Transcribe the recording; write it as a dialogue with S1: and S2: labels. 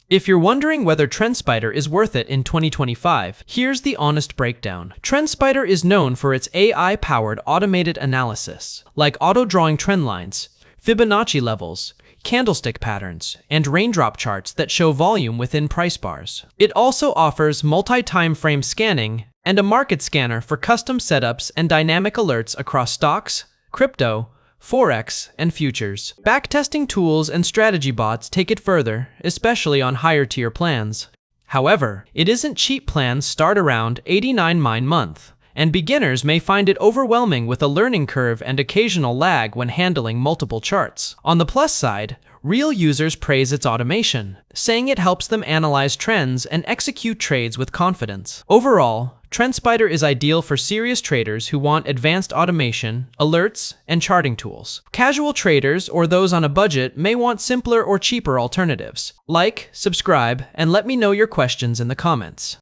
S1: If you're wondering whether TrendSpider is worth it in 2025, here's the honest breakdown. TrendSpider is known for its AI-powered automated analysis, like auto-drawing trend lines, Fibonacci levels, candlestick patterns, and raindrop charts that show volume within price bars. It also offers multi-time frame scanning and a market scanner for custom setups and dynamic alerts across stocks, crypto, Forex, and futures. Backtesting tools and strategy bots take it further, especially on higher-tier plans. However, it isn't cheap. Plans start around 89 a month, and beginners may find it overwhelming with a learning curve and occasional lag when handling multiple charts. On the plus side, real users praise its automation, saying it helps them analyze trends and execute trades with confidence. Overall, TrendSpider is ideal for serious traders who want advanced automation, alerts, and charting tools. Casual traders or those on a budget may want simpler or cheaper alternatives. Like, subscribe, and let me know your questions in the comments.